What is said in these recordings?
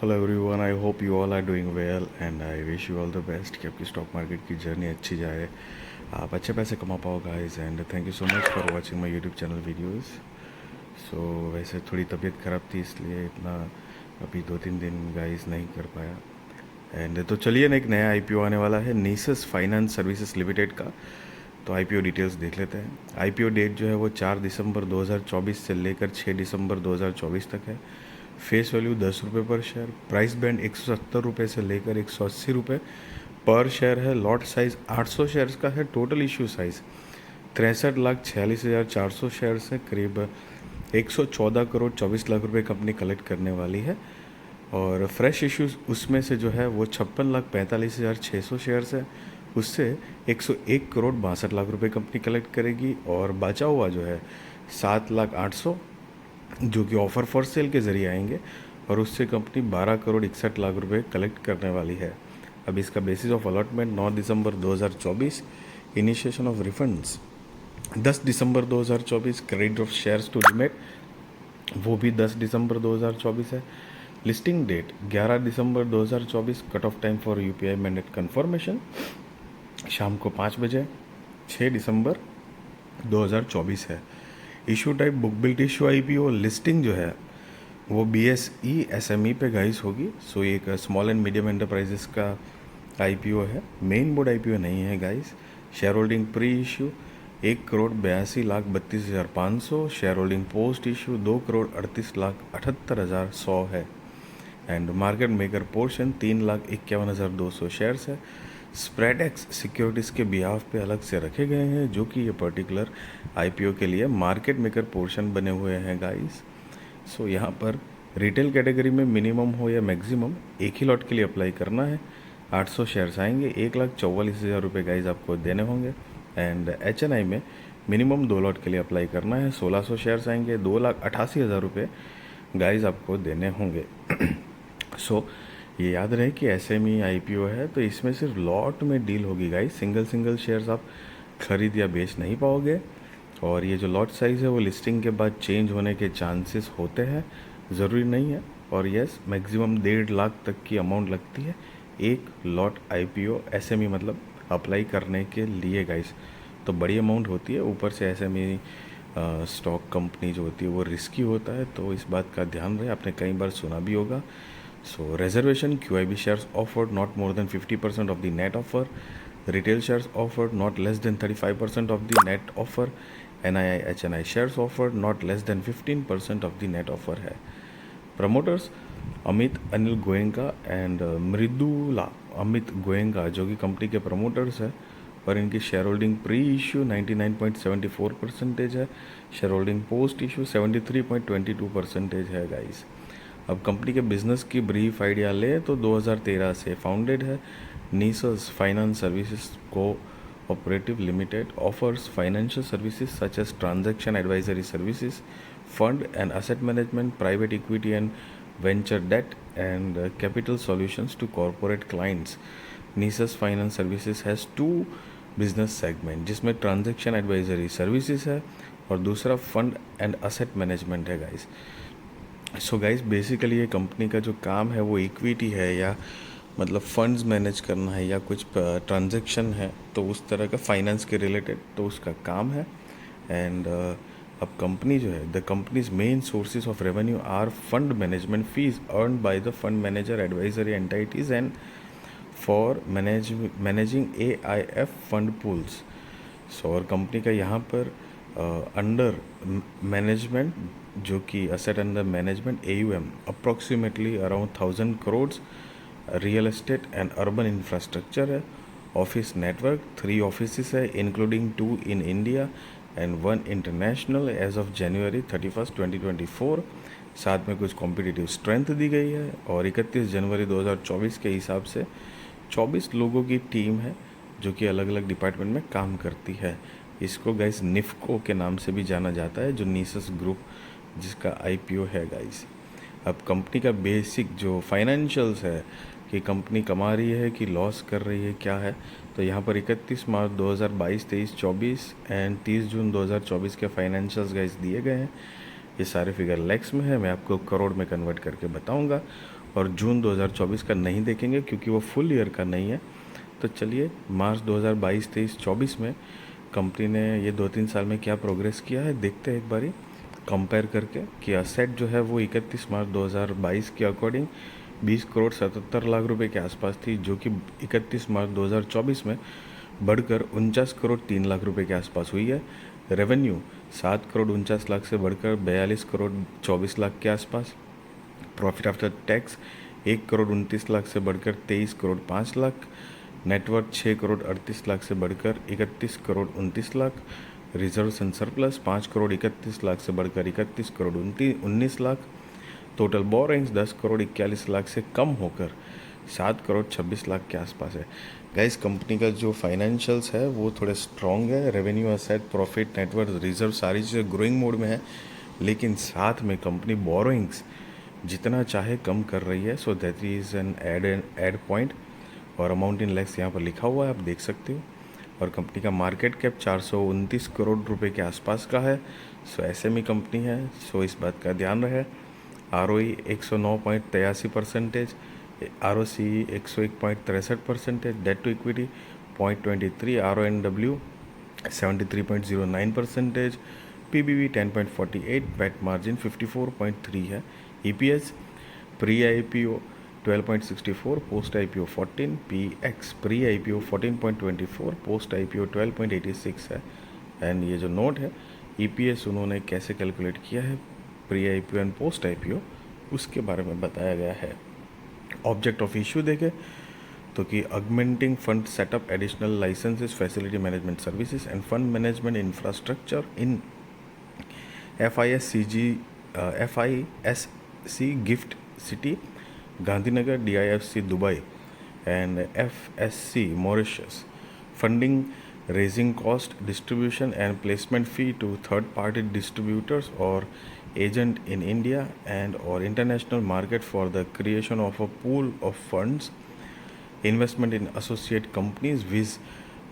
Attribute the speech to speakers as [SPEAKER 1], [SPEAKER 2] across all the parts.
[SPEAKER 1] Hello everyone, I hope you all are doing well and I wish you all the best कि आपकी stock market की journey अच्छी जाए, आप अच्छे पैसे कमा पाओ guys. And thank you so much for watching my YouTube channel videos. So वैसे थोड़ी तबीयत ख़राब थी, इसलिए इतना अभी 2-3 दिन गाइस नहीं कर पाया। एंड तो चलिए ना, एक नया आईपीओ आने वाला है नीसस फाइनेंस सर्विसेज लिमिटेड का। तो आईपीओ डिटेल्स देख लेते हैं। आईपीओ डेट जो है वो 4 दिसंबर 2024 से लेकर 6 दिसंबर 2024 तक है। फेस वैल्यू 10 रुपये पर शेयर। प्राइस बैंड 170 रुपये से लेकर 180 रुपये पर शेयर है। लॉट साइज 800 शेयर्स का है। टोटल इशू साइज 63,46,400 शेयर्स है। करीब 114 करोड़ 24 लाख रुपए कंपनी कलेक्ट करने वाली है। और फ्रेश इश्यूज उसमें से जो है वो 56,45,600 शेयर्स है। उससे 101 करोड़ 62 लाख रुपए कंपनी कलेक्ट करेगी। और बचा हुआ जो है 7,08,000 जो कि ऑफ़र फॉर सेल के ज़रिए आएंगे, और उससे कंपनी 12 करोड़ 61 लाख रुपए कलेक्ट करने वाली है। अब इसका बेसिस ऑफ अलॉटमेंट 9 दिसंबर 2024, इनिशिएशन ऑफ रिफंड्स 10 दिसंबर 2024, credit of shares to limit वो भी 10 दिसंबर 2024 है। लिस्टिंग डेट 11 दिसंबर 2024। Cut off time for UPI mandate confirmation शाम को 5 बजे 6 दिसंबर 2024 है। Issue type book built issue IPO. Listing जो है वो बीएसई एसएमई पे गाइस होगी। सो ये एक स्मॉल एंड मीडियम एंटरप्राइजेस का आईपीओ है, मेन बोर्ड आईपीओ नहीं है guys. Share holding pre issue 1,82,32,500। Share holding post issue 2,38,78,100 है। And market maker portion 3,51,200 shares है। स्प्रेड एक्स सिक्योरिटीज़ के बिहाफ पे अलग से रखे गए हैं, जो कि ये पर्टिकुलर आईपीओ के लिए मार्केट मेकर पोर्शन बने हुए हैं गाइस। सो यहाँ पर रिटेल कैटेगरी में मिनिमम हो या मैक्सिमम एक ही लॉट के लिए अप्लाई करना है। 800 शेयर्स आएंगे, 1,44,000 रुपये गाइज आपको देने होंगे। एंड एचएनआई में मिनिमम 2 लॉट के लिए अप्लाई करना है। 1,600 शेयर्स आएंगे, 2,88,000 रुपये गाइज आपको देने होंगे। सो ये याद रहे कि एसएमई आईपीओ है, तो इसमें सिर्फ लॉट में डील होगी गाइस। सिंगल सिंगल शेयर्स आप खरीद या बेच नहीं पाओगे। और ये जो लॉट साइज़ है वो लिस्टिंग के बाद चेंज होने के चांसेस होते हैं, ज़रूरी नहीं है। और यस, मैक्सिमम 1.5 लाख तक की अमाउंट लगती है एक लॉट आईपीओ एसएमई मतलब अप्लाई करने के लिए गाइस। तो बड़ी अमाउंट होती है, ऊपर से एसएमई स्टॉक कंपनी जो होती है वो रिस्की होता है, तो इस बात का ध्यान रहे। आपने कई बार सुना भी होगा। So reservation QIB shares offered not more than 50% of the net offer. Retail shares offered not less than 35% of the net offer. NII HNI shares offered not less than 15% of the net offer है। Promoters Amit Anil Goenka and Mridula Amit Goenka, जो कि company के promoters है। और इनकी share holding pre issue 99.74% है। Share holding post issue 73.22% है guys. अब कंपनी के बिजनेस की ब्रीफ आइडिया ले तो 2013 से फाउंडेड है। Nisus finance services cooperative limited offers financial services such as transaction advisory services, fund and asset management, private equity and venture debt and capital solutions to corporate clients. Nisus finance services has 2 business segment, जिसमें transaction advisory services है और दूसरा fund and asset management है guys. So guys, basically ये company का जो काम है वो इक्विटी है, या मतलब फंड्स मैनेज करना है, या कुछ ट्रांजैक्शन है, तो उस तरह का फाइनेंस के रिलेटेड तो उसका काम है। एंड अब कंपनी जो है, the company's main sources of revenue are fund management fees earn by the fund manager advisory entities and for managing AIF fund pools. So और कंपनी का यहाँ पर अंडर मैनेजमेंट, जो कि asset under management AUM approximately around 1,000 crore, real estate and urban infrastructure है। Office network 3 office है, including 2 in India and 1 international as of January 31, 2024। साथ में कुछ कॉम्पिटिटिव स्ट्रेंथ दी गई है। और 31 जनवरी 2024 के हिसाब से 24 लोगों की टीम है, जो कि अलग अलग डिपार्टमेंट में काम करती है। इसको गाइस निफ्को के नाम से भी जाना जाता है, जो नीसस ग्रुप जिसका आईपीओ है गाइस। अब कंपनी का बेसिक जो फाइनेंशियल्स है कि कंपनी कमा रही है कि लॉस कर रही है, क्या है, तो यहाँ पर 31 मार्च 2022, 23, 24 एंड 30 जून 2024 के फाइनेंशियल्स गाइस दिए गए हैं। ये सारे फिगर लैक्स में है, मैं आपको करोड़ में कन्वर्ट करके बताऊंगा। और जून 2024 का नहीं देखेंगे क्योंकि वो फुल ईयर का नहीं है। तो चलिए मार्च 2022, 23, 24 में कंपनी ने ये 2-3 साल में क्या प्रोग्रेस किया है देखते हैं एक बारी कंपेयर करके कि असेट जो है वो 31 मार्च 2022 के अकॉर्डिंग 20 करोड़ 77 लाख रुपए के आसपास थी, जो कि 31 मार्च 2024 में बढ़कर 49 करोड़ 3 लाख रुपए के आसपास हुई है। रेवेन्यू 7 करोड़ 49 लाख से बढ़कर 42 करोड़ 24 लाख के आसपास। Profit after tax 1 crore 29 lakh से बढ़कर 23 करोड़ 5 लाख। नेटवर्थ 6 करोड़ 38 लाख से बढ़कर 31 crore 29 lakh. Reserves and surplus 5 crore 31 lakh से बढ़कर 31 करोड़ 19 लाख। टोटल बोरिंग्स 10 करोड़ 41 लाख से कम होकर 7 करोड़ 26 लाख के आसपास है। गाइस कंपनी का जो फाइनेंशियल्स है वो थोड़े स्ट्रॉन्ग है। Revenue, asset, profit, net worth, reserve सारी चीज़ें ग्रोइंग मोड में है, लेकिन साथ में कंपनी बोरोइंग्स जितना चाहे कम कर रही है। So that is an add point और अमाउंट इन लैक्स यहाँ पर लिखा हुआ है, आप देख सकते हो। और कंपनी का मार्केट कैप 429 करोड़ रुपए के आसपास का है। सो एसएमई कंपनी है, सो इस बात का ध्यान रहे। ROE 109.83%, ROCE 101.63%, debt to equity 0.23, RONW 73.09%, PBV 10.48, PAT margin 54.3 है। EPS pre IPO 12.64, post IPO 14, PX pre IPO 14.24, post IPO 12.86 है। एंड ये जो नोट है EPS उन्होंने कैसे कैलकुलेट किया है pre IPO and post IPO उसके बारे में बताया गया है। ऑब्जेक्ट ऑफ इशू देखें तो कि augmenting fund setup additional licences, facility management services and fund management infrastructure in FISC gift city Gandhinagar, DIFC Dubai and FSC Mauritius. Funding, raising cost, distribution and placement fee to third party distributors or agent in India and or international market for the creation of a pool of funds, investment in associate companies with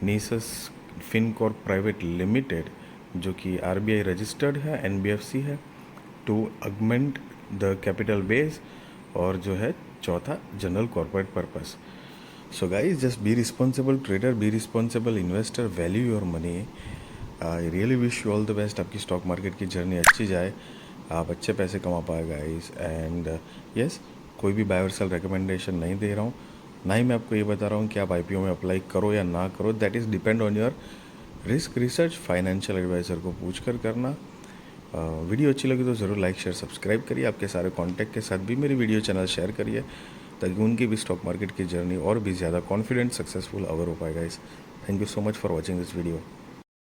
[SPEAKER 1] Nisus FinCorp Private Limited जो कि RBI registered है, NBFC है, to अगमेंट the capital base, और जो है चौथा general corporate purpose. So guys just be responsible trader, be responsible investor, value your money. I really wish you all the best. आपकी stock market की journey अच्छी जाए, आप अच्छे पैसे कमा पाए गाइज। एंड यस, कोई भी बाय और सेल रिकमेंडेशन नहीं दे रहा हूँ, ना ही मैं आपको ये बता रहा हूँ कि आप IPO में अप्लाई करो या ना करो। That is depend on your risk research, financial adviser को पूछ कर करना। वीडियो अच्छी लगी तो ज़रूर लाइक शेयर सब्सक्राइब करिए। आपके सारे कॉन्टैक्ट के साथ भी मेरी वीडियो चैनल शेयर करिए ताकि उनकी भी स्टॉक मार्केट की जर्नी और भी ज़्यादा कॉन्फिडेंट सक्सेसफुल अवर हो पाएगा। इस thank you so much for watching this video.